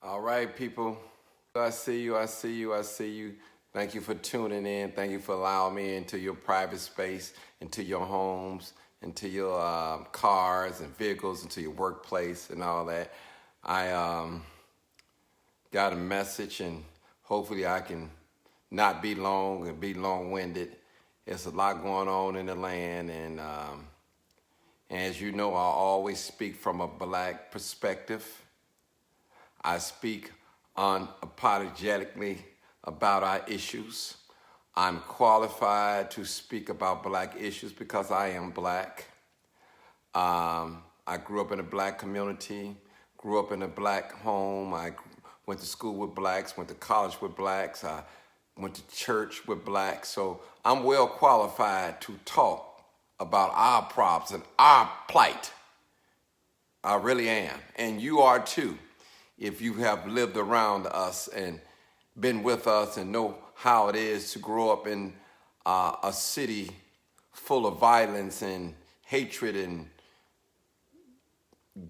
All right, people. I see you. I see you. I see you. Thank you for tuning in. Thank you for allowing me into your private space, into your homes, into your cars and vehicles, into your workplace and all that. I got a message, and hopefully I can not be long and be long-winded. There's a lot going on in the land, and as you know, I always speak from a black perspective. I speak unapologetically about our issues. I'm qualified to speak about black issues because I am black. I grew up in a black community, grew up in a black home. I went to school with blacks, went to college with blacks. I went to church with blacks. So I'm well qualified to talk about our problems and our plight. I really am. And you are too, if you have lived around us and been with us and know how it is to grow up in a city full of violence and hatred and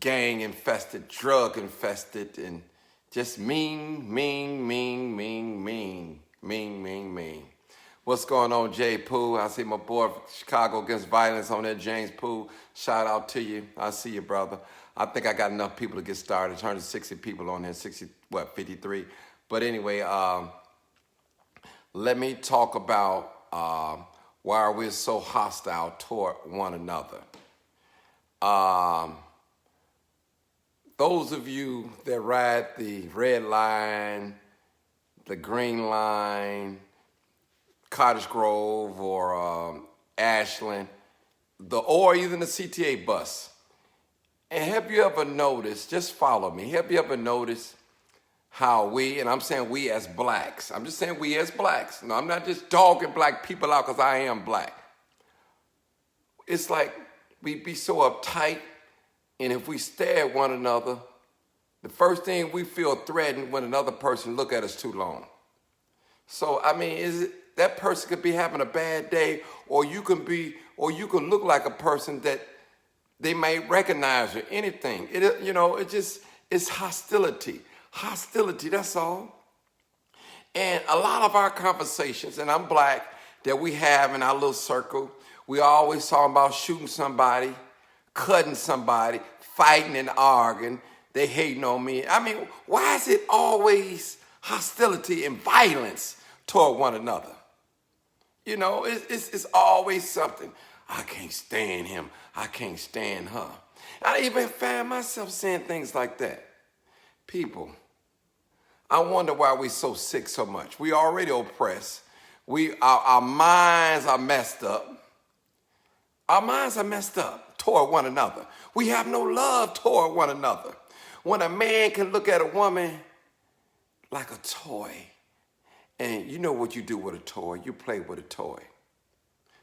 gang infested, drug infested, and just mean. What's going on, Jay Pooh? I see my boy Chicago Against Violence on there, James Pooh. Shout out to you. I see you, brother. I think I got enough people to get started. 160 people on there, 53. But anyway, let me talk about why we're so hostile toward one another. Those of you that ride the red line, the green line, Cottage Grove or Ashland, or even the CTA bus. And have you ever noticed, just follow me, have you ever noticed how we, and I'm saying we as blacks, I'm just saying we as blacks. No, I'm not just dogging black people out because I am black. It's like we be so uptight, and if we stare at one another, the first thing we feel threatened when another person look at us too long. So, I mean, that person could be having a bad day, or you can look like a person that they may recognize or anything. It's hostility. Hostility, that's all. And a lot of our conversations, and I'm black, that we have in our little circle, we always talking about shooting somebody, cutting somebody, fighting and arguing. They hating on me. I mean, why is it always hostility and violence toward one another? You know, it's always something. I can't stand him. I can't stand her. I even find myself saying things like that. People, I wonder why we so sick so much. We already oppressed. Our minds are messed up. Our minds are messed up toward one another. We have no love toward one another. When a man can look at a woman like a toy, and you know what you do with a toy, you play with a toy.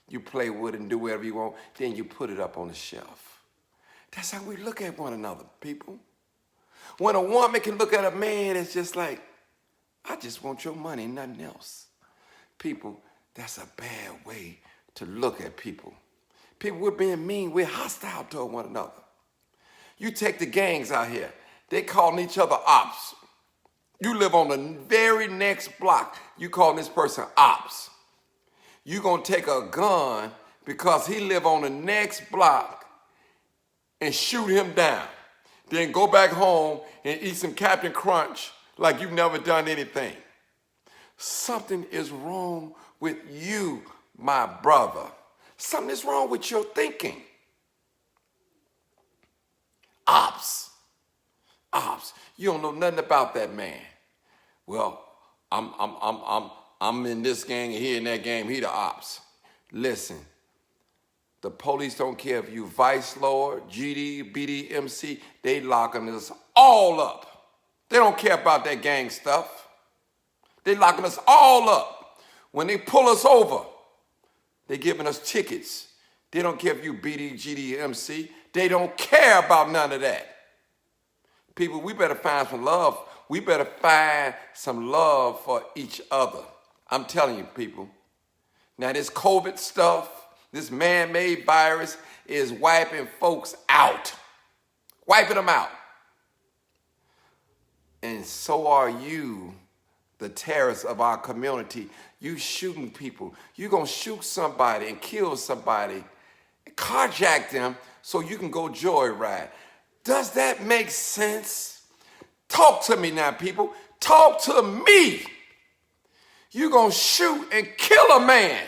You play with it and do whatever you want, then you put it up on the shelf. That's how we look at one another, people. When a woman can look at a man, it's just like, I just want your money, nothing else. People, that's a bad way to look at people. People, we're being mean, we're hostile toward one another. You take the gangs out here, they calling each other ops. You live on the very next block, you calling this person ops. You gonna take a gun because he live on the next block and shoot him down. Then go back home and eat some Captain Crunch like you've never done anything. Something is wrong with you, my brother. Something is wrong with your thinking. Ops. You don't know nothing about that man. Well, I'm in this gang and he in that gang, he the ops. Listen, the police don't care if you vice lord, GD, BD, MC, they locking us all up. They don't care about that gang stuff. They locking us all up. When they pull us over, they giving us tickets. They don't care if you BD, GD, MC. They don't care about none of that. People, we better find some love. We better find some love for each other. I'm telling you, people. Now, this COVID stuff, this man-made virus is wiping folks out. Wiping them out. and so are you, the terrorists of our community. You shooting people. You're going to shoot somebody and kill somebody, carjack them so you can go joyride. Does that make sense? Talk to me now, people. Talk to me. You're going to shoot and kill a man,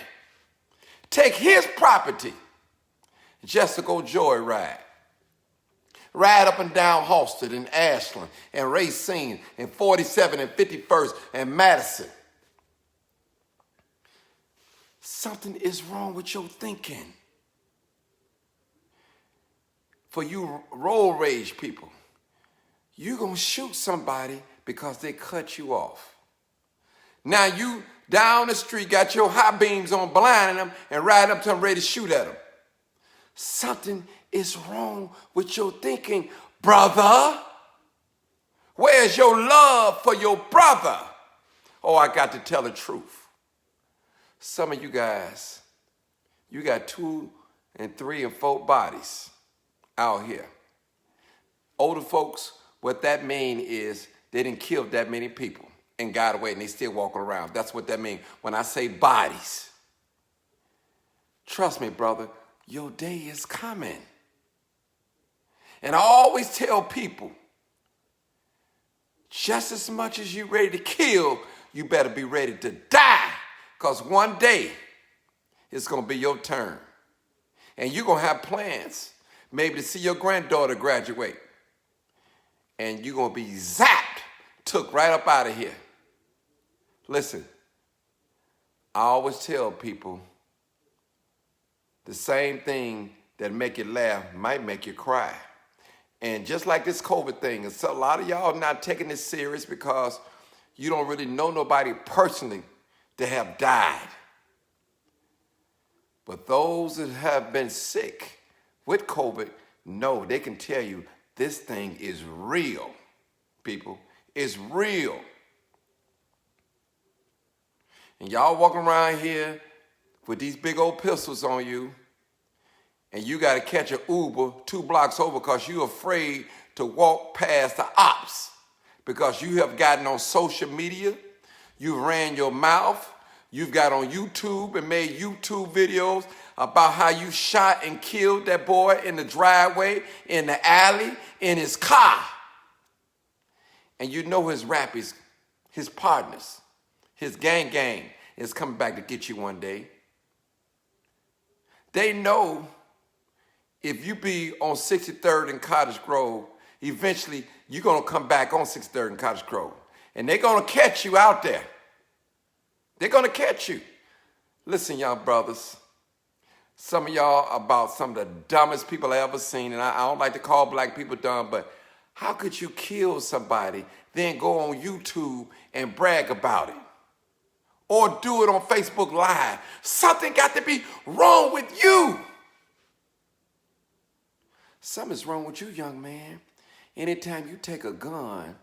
take his property just to go joyride. Ride up and down Halsted and Ashland and Racine and 47 and 51st and Madison. Something is wrong with your thinking. For you road rage people, you're going to shoot somebody because they cut you off. Now you down the street got your high beams on, blinding them and riding up to them ready to shoot at them. Something is wrong with your thinking, brother. Where's your love for your brother? Oh, I got to tell the truth. Some of you guys, you got 2 and 3 and 4 bodies out here. Older folks, what that mean is they didn't kill that many people and got away and they still walking around. That's what that means when I say bodies. Trust me, brother, your day is coming. And I always tell people, just as much as you ready to kill, you better be ready to die. Because one day, it's going to be your turn. And you're going to have plans, maybe to see your granddaughter graduate. And you're going to be zapped, took right up out of here. Listen, I always tell people, the same thing that make you laugh might make you cry. And just like this COVID thing, a lot of y'all not taking this serious because you don't really know nobody personally that have died. But those that have been sick with COVID know, they can tell you this thing is real, people. It's real. And y'all walking around here with these big old pistols on you, and you got to catch an Uber 2 blocks over because you're afraid to walk past the ops because you have gotten on social media, you've ran your mouth, you've got on YouTube and made YouTube videos about how you shot and killed that boy in the driveway, in the alley, in his car. And you know his rappies, his partners, his gang is coming back to get you one day. They know if you be on 63rd and Cottage Grove, eventually you're going to come back on 63rd and Cottage Grove. And they're going to catch you out there. They're going to catch you. Listen, y'all brothers, some of y'all are about some of the dumbest people I ever seen, and I don't like to call black people dumb, but how could you kill somebody, then go on YouTube and brag about it? Or do it on Facebook Live? Something got to be wrong with you. Something's wrong with you, young man. Anytime you take a gun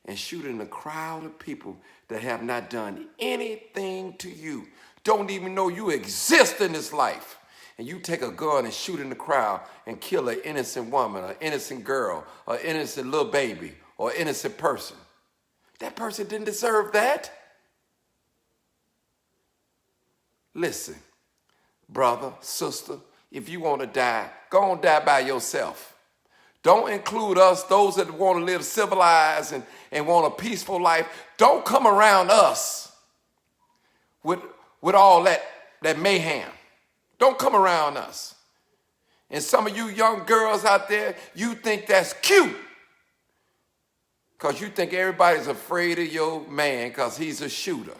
and shoot in a crowd of people that have not done anything to you, don't even know you exist in this life, and you take a gun and shoot in the crowd and kill an innocent woman, an innocent girl, an innocent little baby, or innocent person, that person didn't deserve that. Listen, brother, sister, if you want to die, go on die by yourself. Don't include us, those that want to live civilized and want a peaceful life. Don't come around us with all that mayhem. Don't come around us. And some of you young girls out there, you think that's cute because you think everybody's afraid of your man because he's a shooter.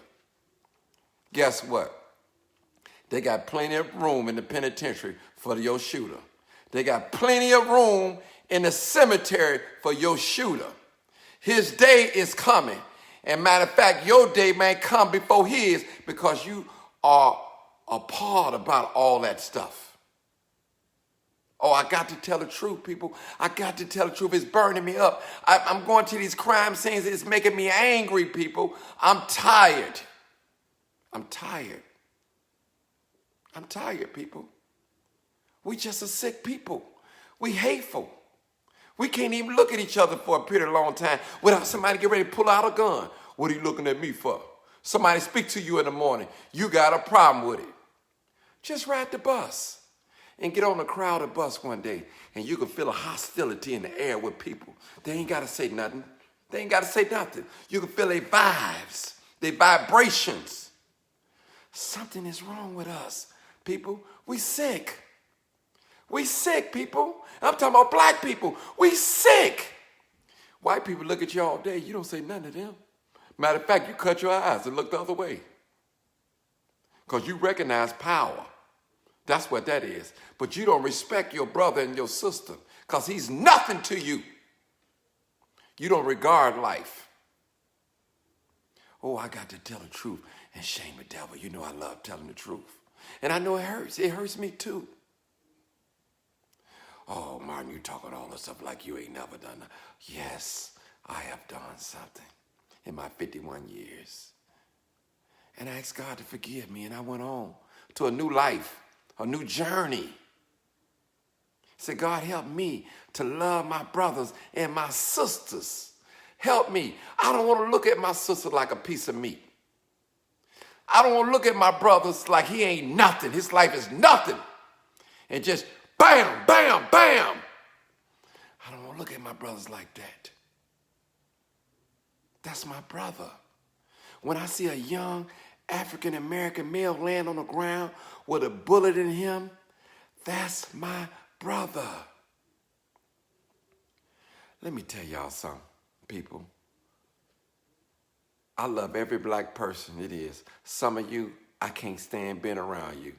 Guess what? They got plenty of room in the penitentiary for your shooter. They got plenty of room in the cemetery for your shooter. His day is coming. And matter of fact, your day may come before his because you are appalled about all that stuff. Oh, I got to tell the truth, people. I got to tell the truth. It's burning me up. I'm going to these crime scenes. It's making me angry, people. I'm tired. I'm tired. I'm tired, people. We just a sick people. We hateful. We can't even look at each other for a pretty long time without somebody get ready to pull out a gun. What are you looking at me for? Somebody speak to you in the morning. You got a problem with it. Just ride the bus and get on a crowded bus one day, and you can feel a hostility in the air with people. They ain't got to say nothing. They ain't got to say nothing. You can feel their vibes, their vibrations. Something is wrong with us, people. We sick. We sick, people. I'm talking about black people. We sick. White people look at you all day. You don't say nothing to them. Matter of fact, you cut your eyes and look the other way. Because you recognize power. That's what that is. But you don't respect your brother and your sister because he's nothing to you. You don't regard life. Oh, I got to tell the truth and shame the devil. You know I love telling the truth. And I know it hurts. It hurts me too. Oh, Martin, you talking all this stuff like you ain't never done that. Yes, I have done something in my 51 years. And I asked God to forgive me, and I went on to a new life, a new journey. I said, God, help me to love my brothers and my sisters. Help me. I don't want to look at my sister like a piece of meat. I don't want to look at my brothers like he ain't nothing. His life is nothing. And just bam, bam, bam. I don't want to look at my brothers like that. That's my brother. When I see a young African-American male laying on the ground with a bullet in him, that's my brother. Let me tell y'all something, people. I love every black person it is. Some of you, I can't stand being around you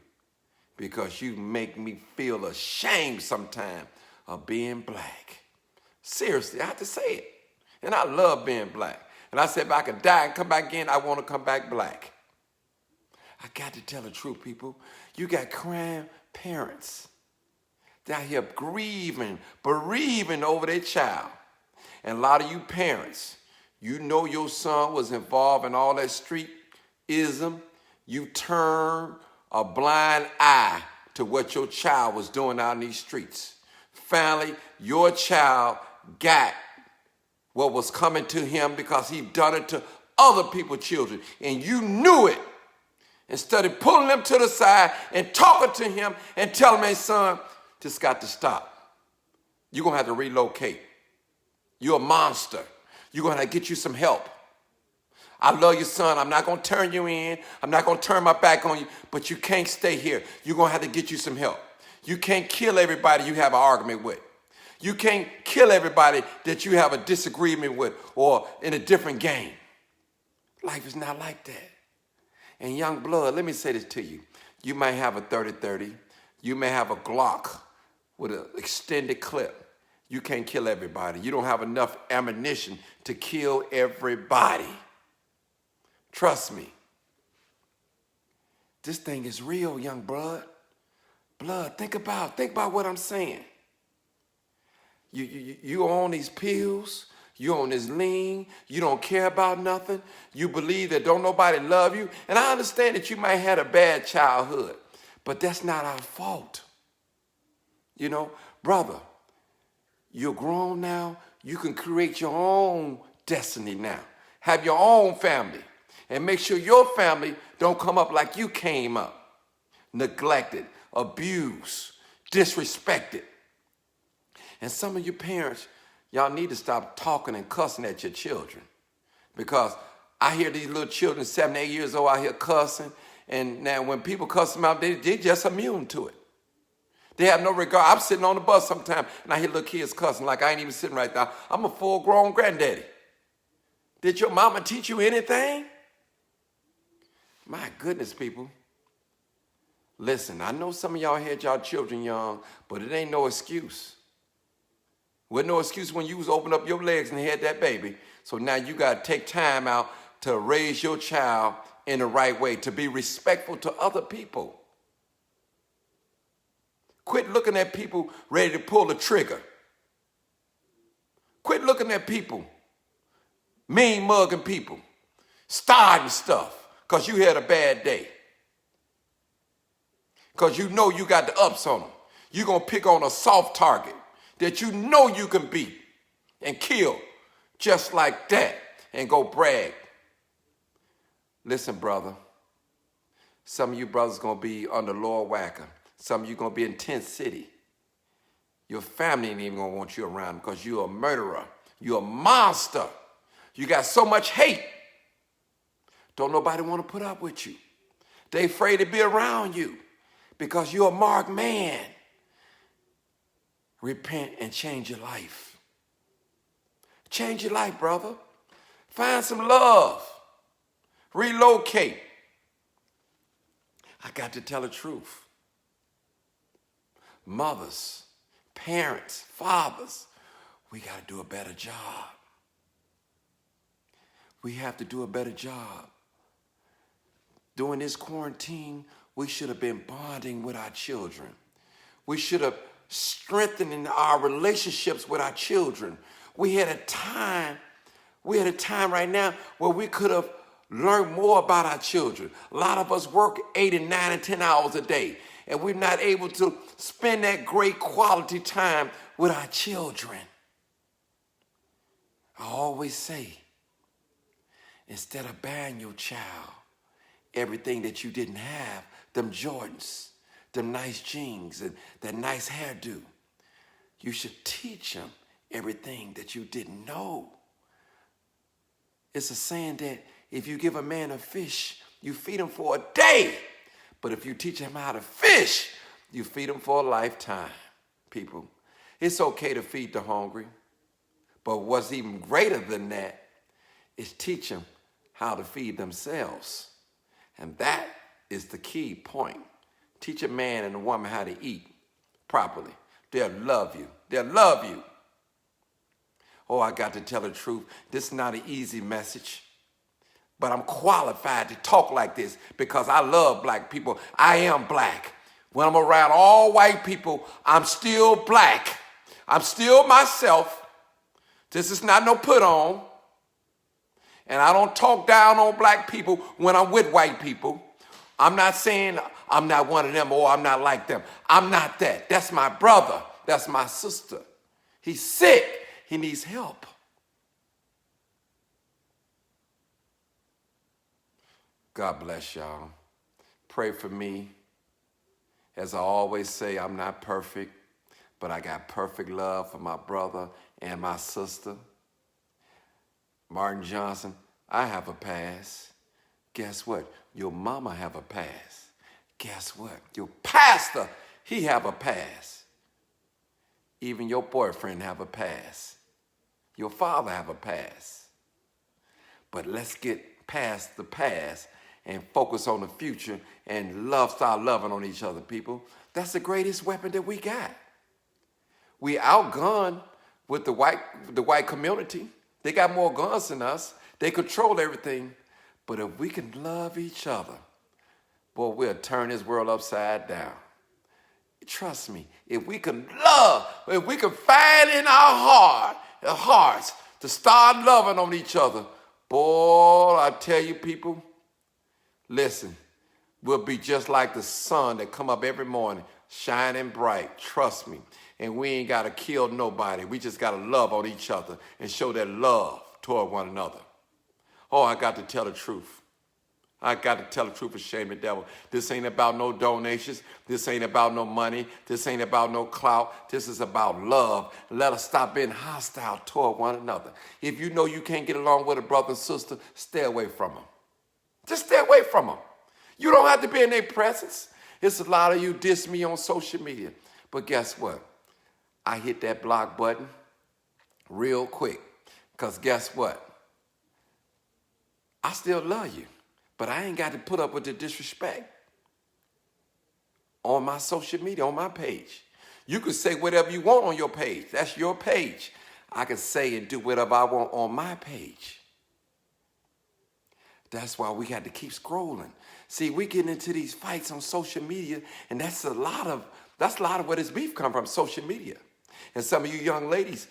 because you make me feel ashamed sometimes of being black. Seriously, I have to say it. And I love being black. And I said, if I could die and come back again, I want to come back black. I got to tell the truth, people. You got crying parents down here grieving, bereaving over their child. And a lot of you parents, you know your son was involved in all that streetism. You turn a blind eye to what your child was doing out in these streets. Finally, your child got what was coming to him because he done it to other people's children. And you knew it. Instead of pulling them to the side and talking to him and telling him, hey, son, this got to stop. You're going to have to relocate. You're a monster. You're going to have to get you some help. I love you, son. I'm not going to turn you in. I'm not going to turn my back on you, but you can't stay here. You're going to have to get you some help. You can't kill everybody you have an argument with. You can't kill everybody that you have a disagreement with or in a different game. Life is not like that. And young blood, let me say this to you. You may have a 30-30. You may have a Glock with an extended clip. You can't kill everybody. You don't have enough ammunition to kill everybody. Trust me. This thing is real, young blood. Blood, think about what I'm saying. You on these pills. You on this lean. You don't care about nothing. You believe that don't nobody love you. And I understand that you might have had a bad childhood, but that's not our fault. You know, brother, you're grown now. You can create your own destiny now. Have your own family. And make sure your family don't come up like you came up. Neglected, abused, disrespected. And some of you parents, y'all need to stop talking and cussing at your children. Because I hear these little children, 7, 8 years old, out here cussing. And now when people cuss them out, they just immune to it. They have no regard. I'm sitting on the bus sometime and I hear little kids cussing like I ain't even sitting right there. I'm a full-grown granddaddy. Did your mama teach you anything? My goodness, people. Listen, I know some of y'all had y'all children young, but it ain't no excuse. With no excuse when you was opening up your legs and had that baby. So now you got to take time out to raise your child in the right way, to be respectful to other people. Quit looking at people ready to pull the trigger. Quit looking at people, mean mugging people, starting stuff because you had a bad day. Because you know you got the ups on them. You're going to pick on a soft target that you know you can beat and kill just like that and go brag. Listen, brother, some of you brothers going to be under Lord Whacker. Some of you going to be in Tent City. Your family ain't even going to want you around because you're a murderer. You're a monster. You got so much hate. Don't nobody want to put up with you. They afraid to be around you because you're a marked man. Repent and change your life. Change your life, brother. Find some love. Relocate. I got to tell the truth. Mothers, parents, fathers, we got to do a better job. We have to do a better job. During this quarantine, we should have been bonding with our children. We should have strengthened our relationships with our children. We had a time right now where we could have learned more about our children. A lot of us work 8 and 9 and 10 hours a day, and we're not able to spend that great quality time with our children. I always say, instead of buying your child everything that you didn't have, them Jordans, them nice jeans, and that nice hairdo, you should teach them everything that you didn't know. It's a saying that if you give a man a fish, you feed him for a day. But if you teach him how to fish, you feed him for a lifetime. People, it's okay to feed the hungry. But what's even greater than that is teach them how to feed themselves. And that is the key point. Teach a man and a woman how to eat properly. They'll love you. They'll love you. Oh, I got to tell the truth. This is not an easy message. But I'm qualified to talk like this because I love black people. I am black. When I'm around all white people, I'm still black. I'm still myself. This is not no put on. And I don't talk down on black people when I'm with white people. I'm not saying I'm not one of them or I'm not like them. I'm not that. That's my brother. That's my sister. He's sick. He needs help. God bless y'all. Pray for me. As I always say, I'm not perfect, but I got perfect love for my brother and my sister. Martin Johnson, I have a past. Guess what? Your mama have a past. Guess what? Your pastor, he have a past. Even your boyfriend have a past. Your father have a past. But let's get past the past and focus on the future and start loving on each other, people. That's the greatest weapon that we got. We outgunned with the white community. They got more guns than us. They control everything. But if we can love each other, boy, we'll turn this world upside down. Trust me, if we can love, if we can find in our hearts to start loving on each other, boy, I tell you people, listen, we'll be just like the sun that come up every morning, shining bright, trust me. And we ain't got to kill nobody. We just got to love on each other and show that love toward one another. Oh, I got to tell the truth. I got to tell the truth and shame the devil. This ain't about no donations. This ain't about no money. This ain't about no clout. This is about love. Let us stop being hostile toward one another. If you know you can't get along with a brother and sister, stay away from them. Just stay away from them. You don't have to be in their presence. It's a lot of you diss me on social media. But guess what? I hit that block button real quick. Because guess what? I still love you. But I ain't got to put up with the disrespect on my social media, on my page. You can say whatever you want on your page. That's your page. I can say and do whatever I want on my page. That's why we got to keep scrolling. See, we get into these fights on social media, and that's a lot of where this beef come from, social media. And some of you young ladies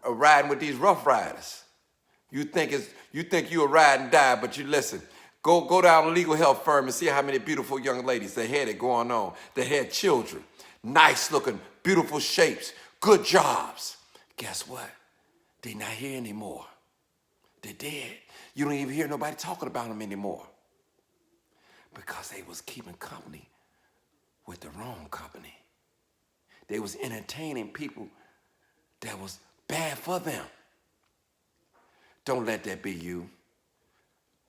are riding with these rough riders. You think you're a ride and die, but you listen. Go down to a legal health firm and see how many beautiful young ladies they had it going on. They had children, nice looking, beautiful shapes, good jobs. Guess what? They're not here anymore. They're dead. You don't even hear nobody talking about them anymore because they was keeping company with the wrong company. They was entertaining people that was bad for them. Don't let that be you.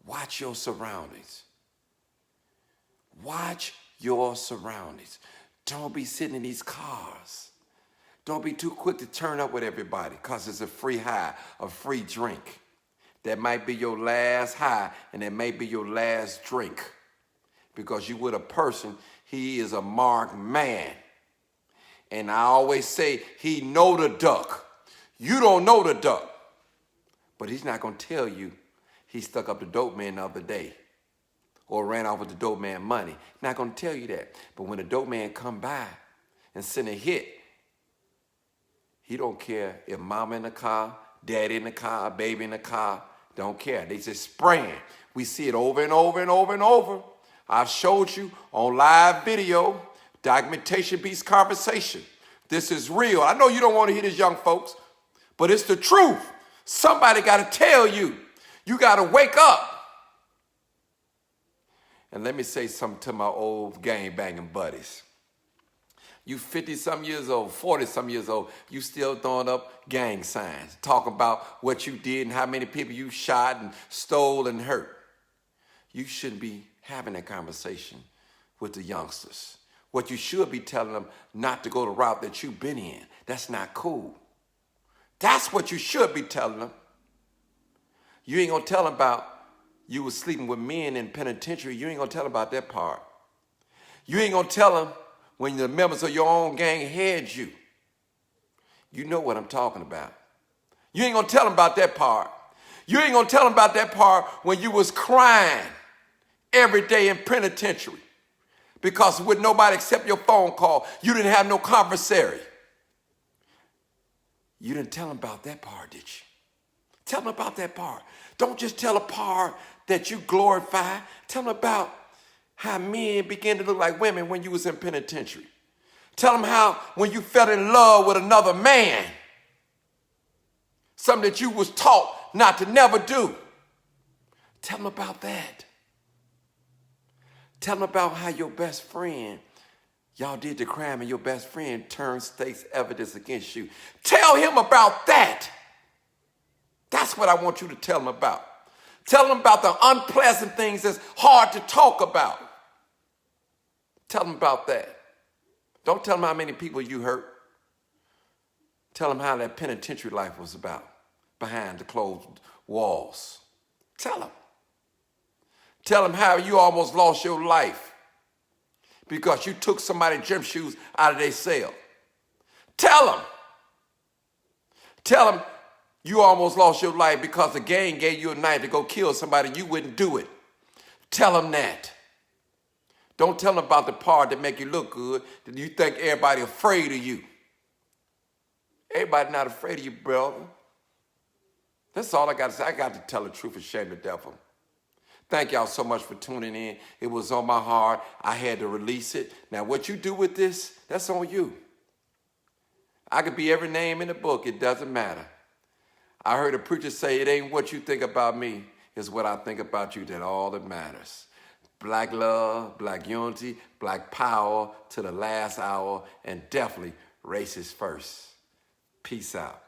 Watch your surroundings. Watch your surroundings. Don't be sitting in these cars. Don't be too quick to turn up with everybody because it's a free high, a free drink. That might be your last high and that may be your last drink. Because you with a person, he is a marked man. And I always say, he know the duck. You don't know the duck. But he's not going to tell you he stuck up the dope man the other day or ran off with the dope man money. Not going to tell you that. But when the dope man come by and send a hit, he don't care if mama in the car, daddy in the car, baby in the car, don't care. They just spraying. We see it over and over and over and over. I've showed you on live video, documentation beats conversation. This is real. I know you don't want to hear this, young folks, but it's the truth. Somebody got to tell you. You got to wake up. And let me say something to my old gang-banging buddies. You 50-some years old, 40-some years old, you still throwing up gang signs, talking about what you did and how many people you shot and stole and hurt. You shouldn't be having that conversation with the youngsters. What you should be telling them not to go the route that you've been in. That's not cool. That's what you should be telling them. You ain't gonna tell them about you was sleeping with men in penitentiary. You ain't gonna tell them about that part. You ain't gonna tell them when the members of your own gang had you. You know what I'm talking about. You ain't gonna tell them about that part. You ain't gonna tell them about that part when you was crying every day in penitentiary because with nobody except your phone call, you didn't have no conversary. You didn't tell them about that part, did you? Tell them about that part. Don't just tell a part that you glorify. Tell them about how men began to look like women when you was in penitentiary. Tell them how when you fell in love with another man, something that you was taught not to never do. Tell them about that. Tell them about how your best friend, y'all did the crime and your best friend turned state's evidence against you. Tell him about that. That's what I want you to tell them about. Tell them about the unpleasant things that's hard to talk about. Tell them about that. Don't tell them how many people you hurt. Tell them how that penitentiary life was about behind the closed walls. Tell them. Tell them how you almost lost your life because you took somebody's gym shoes out of their cell. Tell them. Tell them you almost lost your life because the gang gave you a knife to go kill somebody. You wouldn't do it. Tell them that. Don't tell them about the part that make you look good, that you think everybody afraid of you. Everybody not afraid of you, brother. That's all I got to say. I got to tell the truth and shame the devil. Thank y'all so much for tuning in. It was on my heart. I had to release it. Now, what you do with this, that's on you. I could be every name in the book. It doesn't matter. I heard a preacher say, it ain't what you think about me, it's what I think about you that all that matters. Black love, black unity, black power to the last hour, and definitely racist first. Peace out.